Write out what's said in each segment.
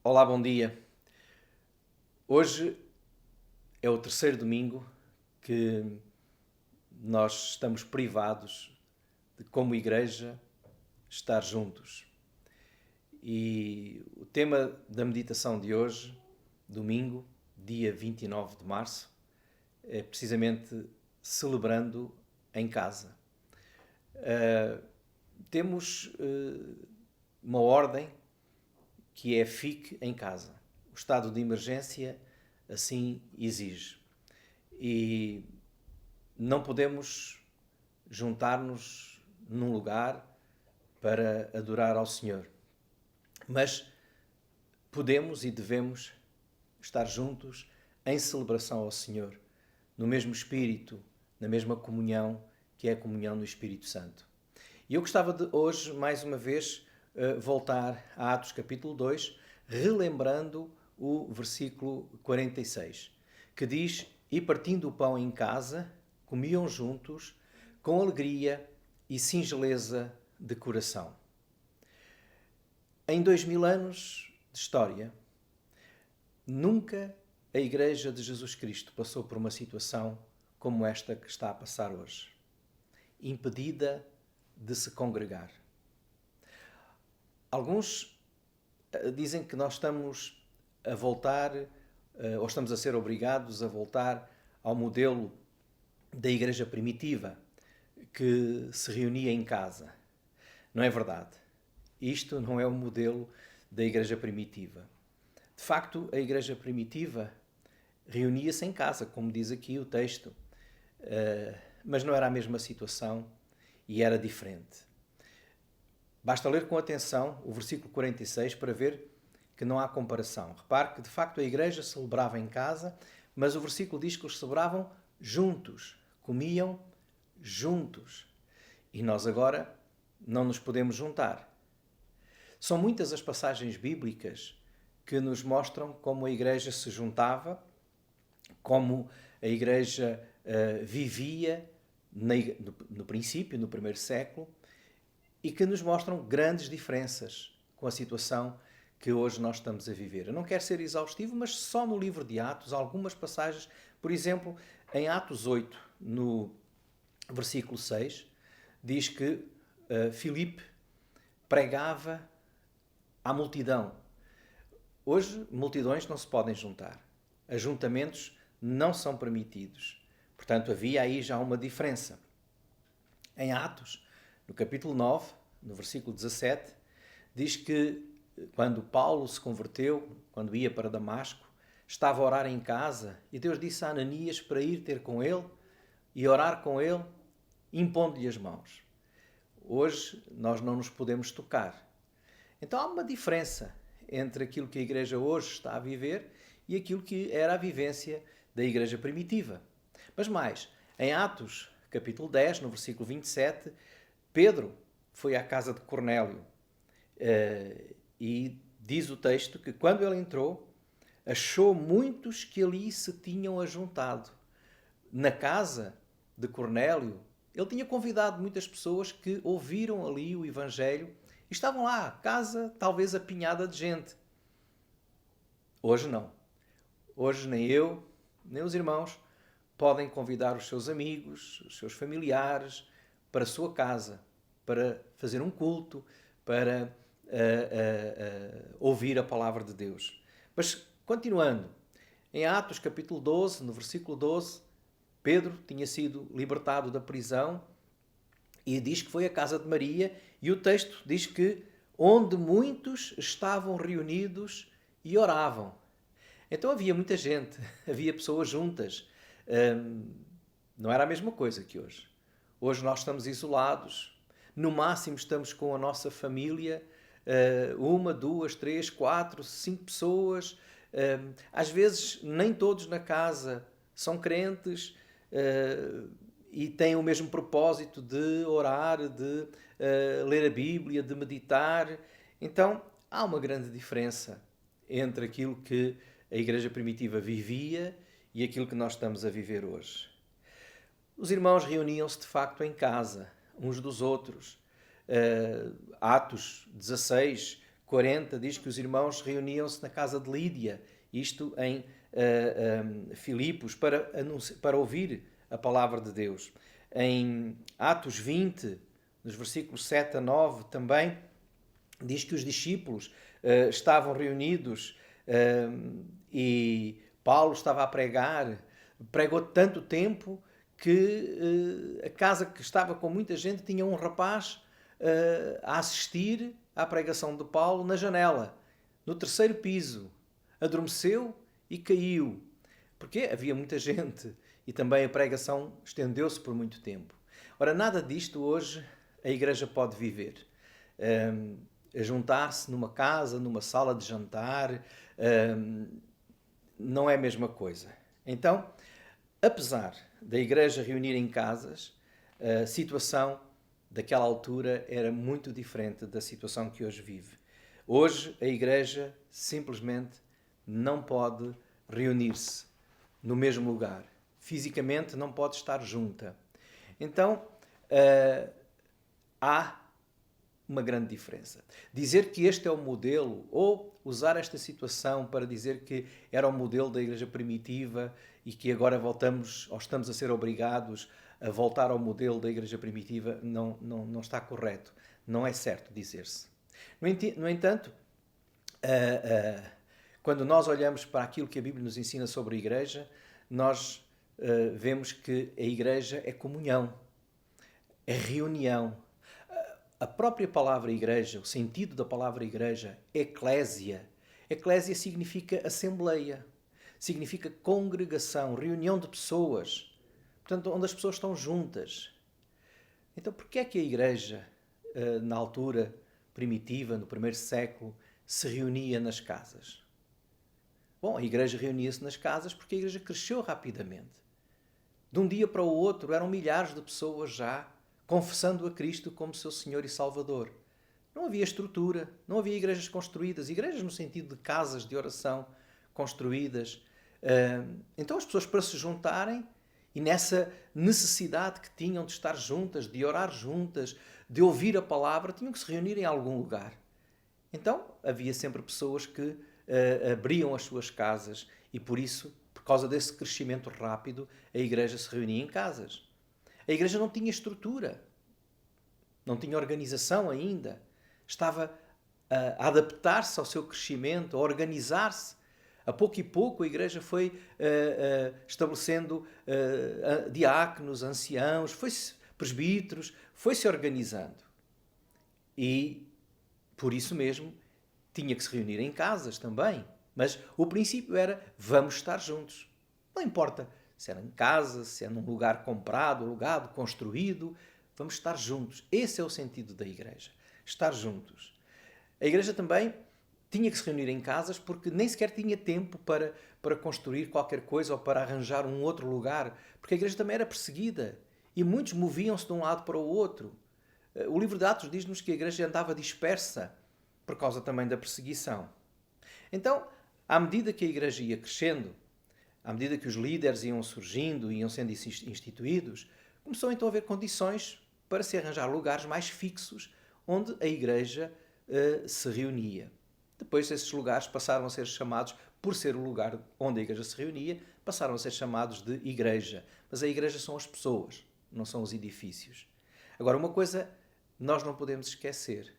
Olá, bom dia. Hoje é o terceiro domingo que nós estamos privados de, como igreja, estar juntos. E o tema da meditação de hoje, domingo, dia 29 de março, é precisamente celebrando em casa. Temos uma ordem que é fique em casa. O estado de emergência assim exige. E não podemos juntar-nos num lugar para adorar ao Senhor. Mas podemos e devemos estar juntos em celebração ao Senhor, no mesmo espírito, na mesma comunhão, que é a comunhão do Espírito Santo. E eu gostava de hoje, mais uma vez, voltar a Atos capítulo 2, relembrando o versículo 46, que diz: E partindo o pão em casa, comiam juntos, com alegria e singeleza de coração. Em 2000 anos de história, nunca a Igreja de Jesus Cristo passou por uma situação como esta que está a passar hoje. Impedida de se congregar. Alguns dizem que nós estamos a voltar, ou estamos a ser obrigados a voltar ao modelo da igreja primitiva, que se reunia em casa. Não é verdade. Isto não é o modelo da igreja primitiva. De facto, a igreja primitiva reunia-se em casa, como diz aqui o texto, mas não era a mesma situação e era diferente. Basta ler com atenção o versículo 46 para ver que não há comparação. Repare que, de facto, a igreja celebrava em casa, mas o versículo diz que eles celebravam juntos, comiam juntos. E nós agora não nos podemos juntar. São muitas as passagens bíblicas que nos mostram como a igreja se juntava, como a igreja vivia no princípio, no primeiro século, e que nos mostram grandes diferenças com a situação que hoje nós estamos a viver. Eu não quero ser exaustivo, mas só no livro de Atos, algumas passagens, por exemplo, em Atos 8, no versículo 6, diz que Filipe pregava à multidão. Hoje, multidões não se podem juntar. Ajuntamentos não são permitidos. Portanto, havia aí já uma diferença. Em Atos, no capítulo 9, no versículo 17, diz que quando Paulo se converteu, quando ia para Damasco, estava a orar em casa e Deus disse a Ananias para ir ter com ele e orar com ele, impondo-lhe as mãos. Hoje nós não nos podemos tocar. Então há uma diferença entre aquilo que a igreja hoje está a viver e aquilo que era a vivência da igreja primitiva. Mas mais, em Atos, capítulo 10, no versículo 27, Pedro foi à casa de Cornélio e diz o texto que quando ele entrou, achou muitos que ali se tinham ajuntado. Na casa de Cornélio, ele tinha convidado muitas pessoas que ouviram ali o Evangelho e estavam lá, a casa talvez apinhada de gente. Hoje não. Hoje nem eu, nem os irmãos podem convidar os seus amigos, os seus familiares para a sua casa, para fazer um culto, para ouvir a palavra de Deus. Mas, continuando, em Atos capítulo 12, no versículo 12, Pedro tinha sido libertado da prisão e diz que foi à casa de Maria e o texto diz que onde muitos estavam reunidos e oravam. Então havia muita gente, havia pessoas juntas. Não era a mesma coisa que hoje. Hoje nós estamos isolados, no máximo estamos com a nossa família, uma, duas, três, quatro, cinco pessoas. Às vezes nem todos na casa são crentes e têm o mesmo propósito de orar, de ler a Bíblia, de meditar. Então há uma grande diferença entre aquilo que a igreja primitiva vivia e aquilo que nós estamos a viver hoje. Os irmãos reuniam-se de facto em casa, uns dos outros. Atos 16 40 diz que os irmãos reuniam-se na casa de Lídia, isto em Filipos, para ouvir a palavra de Deus. Em Atos 20, nos versículos 7 a 9, também diz que os discípulos estavam reunidos e Paulo estava a pregar, pregou tanto tempo que a casa que estava com muita gente tinha um rapaz a assistir à pregação de Paulo na janela, no terceiro piso. Adormeceu e caiu, porque havia muita gente e também a pregação estendeu-se por muito tempo. Ora, nada disto hoje a Igreja pode viver. A juntar-se numa casa, numa sala de jantar, não é a mesma coisa. Então, apesar da Igreja reunir em casas, a situação daquela altura era muito diferente da situação que hoje vive. Hoje, a Igreja simplesmente não pode reunir-se no mesmo lugar. Fisicamente não pode estar junta. Então, há uma grande diferença. Dizer que este é o modelo, ou usar esta situação para dizer que era o modelo da Igreja primitiva e que agora voltamos, ou estamos a ser obrigados a voltar ao modelo da Igreja primitiva, não está correto. Não é certo dizer-se. No entanto, quando nós olhamos para aquilo que a Bíblia nos ensina sobre a Igreja, nós vemos que a Igreja é comunhão, é reunião. A própria palavra igreja, o sentido da palavra igreja, eclésia. Eclésia significa assembleia, significa congregação, reunião de pessoas. Portanto, onde as pessoas estão juntas. Então, porquê é que a igreja, na altura primitiva, no primeiro século, se reunia nas casas? Bom, a igreja reunia-se nas casas porque a igreja cresceu rapidamente. De um dia para o outro, eram milhares de pessoas já confessando a Cristo como seu Senhor e Salvador. Não havia estrutura, não havia igrejas construídas, igrejas no sentido de casas de oração construídas. Então as pessoas, para se juntarem, e nessa necessidade que tinham de estar juntas, de orar juntas, de ouvir a palavra, tinham que se reunir em algum lugar. Então havia sempre pessoas que abriam as suas casas e por isso, por causa desse crescimento rápido, a igreja se reunia em casas. A igreja não tinha estrutura, não tinha organização ainda, estava a adaptar-se ao seu crescimento, a organizar-se. A pouco e pouco a igreja foi estabelecendo diáconos, anciãos, presbíteros, foi-se organizando. E, por isso mesmo, tinha que se reunir em casas também. Mas o princípio era, vamos estar juntos. Não importa se era em casa, se é num lugar comprado, alugado, construído, vamos estar juntos. Esse é o sentido da igreja, estar juntos. A igreja também tinha que se reunir em casas porque nem sequer tinha tempo para construir qualquer coisa ou para arranjar um outro lugar, porque a igreja também era perseguida e muitos moviam-se de um lado para o outro. O livro de Atos diz-nos que a igreja andava dispersa por causa também da perseguição. Então, à medida que a igreja ia crescendo, à medida que os líderes iam surgindo, iam sendo instituídos, começou então a haver condições para se arranjar lugares mais fixos onde a igreja se reunia. Depois esses lugares passaram a ser chamados, por ser o lugar onde a igreja se reunia, passaram a ser chamados de igreja. Mas a igreja são as pessoas, não são os edifícios. Agora, uma coisa nós não podemos esquecer,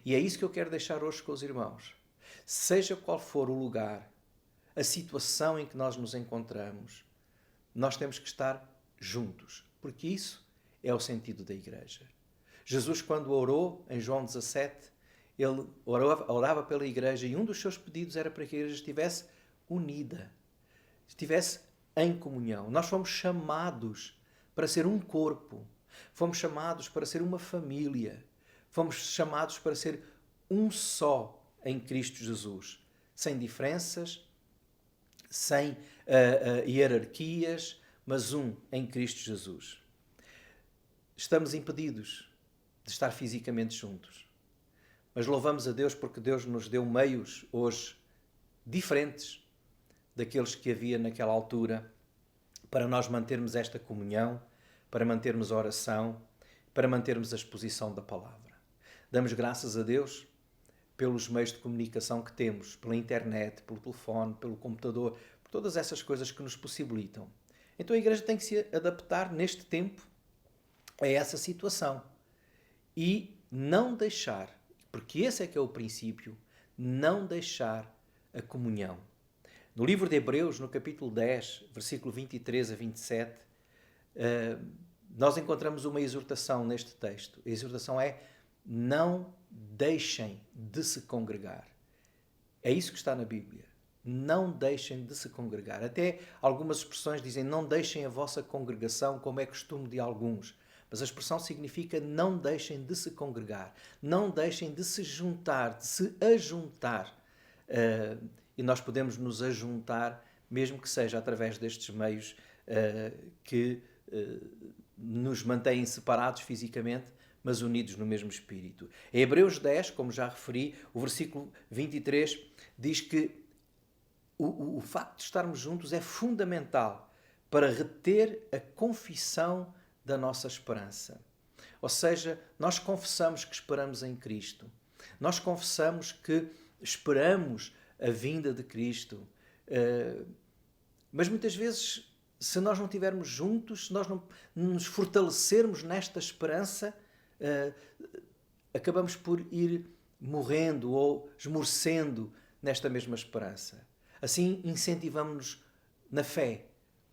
e é isso que eu quero deixar hoje com os irmãos. Seja qual for o lugar, a situação em que nós nos encontramos, nós temos que estar juntos, porque isso é o sentido da igreja. Jesus, quando orou em João 17, ele orava pela igreja e um dos seus pedidos era para que a igreja estivesse unida, estivesse em comunhão. Nós fomos chamados para ser um corpo, fomos chamados para ser uma família, fomos chamados para ser um só em Cristo Jesus, sem diferenças, sem hierarquias, mas um em Cristo Jesus. Estamos impedidos de estar fisicamente juntos, mas louvamos a Deus porque Deus nos deu meios hoje diferentes daqueles que havia naquela altura para nós mantermos esta comunhão, para mantermos a oração, para mantermos a exposição da palavra. Damos graças a Deus pelos meios de comunicação que temos, pela internet, pelo telefone, pelo computador, por todas essas coisas que nos possibilitam. Então a Igreja tem que se adaptar neste tempo a essa situação e não deixar, porque esse é que é o princípio, não deixar a comunhão. No livro de Hebreus, no capítulo 10, versículo 23 a 27, nós encontramos uma exortação neste texto. A exortação é: não deixem de se congregar. É isso que está na Bíblia. Não deixem de se congregar. Até algumas expressões dizem: não deixem a vossa congregação, como é costume de alguns. Mas a expressão significa: não deixem de se congregar. Não deixem de se juntar, de se ajuntar. E nós podemos nos ajuntar, mesmo que seja através destes meios que nos mantêm separados fisicamente, mas unidos no mesmo espírito. Em Hebreus 10, como já referi, o versículo 23 diz que o facto de estarmos juntos é fundamental para reter a confissão da nossa esperança. Ou seja, nós confessamos que esperamos em Cristo. Nós confessamos que esperamos a vinda de Cristo. Mas muitas vezes, se nós não estivermos juntos, se nós não nos fortalecermos nesta esperança, acabamos por ir morrendo ou esmorecendo nesta mesma esperança. Assim, incentivamos-nos na fé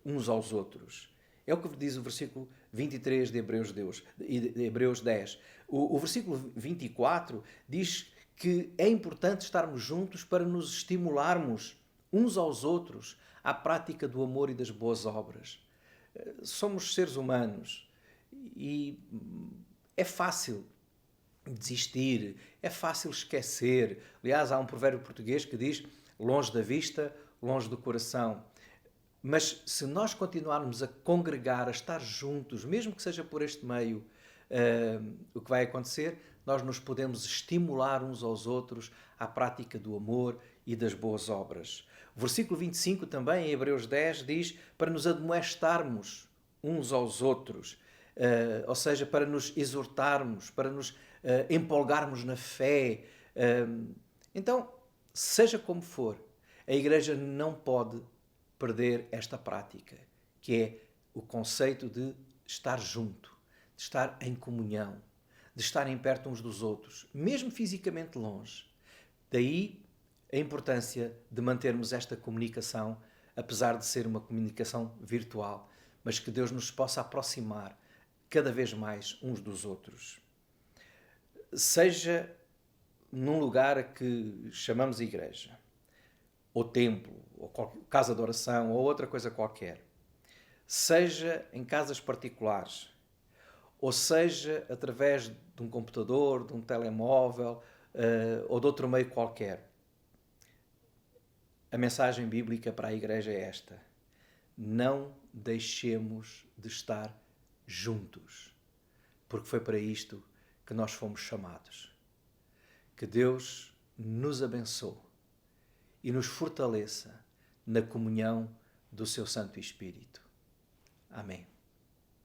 uns aos outros. É o que diz o versículo 23 de Hebreus 10. O versículo 24 diz que é importante estarmos juntos para nos estimularmos uns aos outros à prática do amor e das boas obras. Somos seres humanos e é fácil desistir, é fácil esquecer. Aliás, há um provérbio português que diz: longe da vista, longe do coração. Mas se nós continuarmos a congregar, a estar juntos, mesmo que seja por este meio, o que vai acontecer? Nós nos podemos estimular uns aos outros à prática do amor e das boas obras. O versículo 25 também, em Hebreus 10, diz para nos admoestarmos uns aos outros, ou seja, para nos exortarmos, para nos empolgarmos na fé. Então, seja como for, a Igreja não pode perder esta prática, que é o conceito de estar junto, de estar em comunhão, de estarem perto uns dos outros, mesmo fisicamente longe. Daí a importância de mantermos esta comunicação, apesar de ser uma comunicação virtual, mas que Deus nos possa aproximar cada vez mais uns dos outros. Seja num lugar a que chamamos igreja, ou templo, ou casa de oração, ou outra coisa qualquer, seja em casas particulares, ou seja através de um computador, de um telemóvel ou de outro meio qualquer. A mensagem bíblica para a Igreja é esta: não deixemos de estar juntos, porque foi para isto que nós fomos chamados. Que Deus nos abençoe e nos fortaleça na comunhão do seu Santo Espírito. Amém.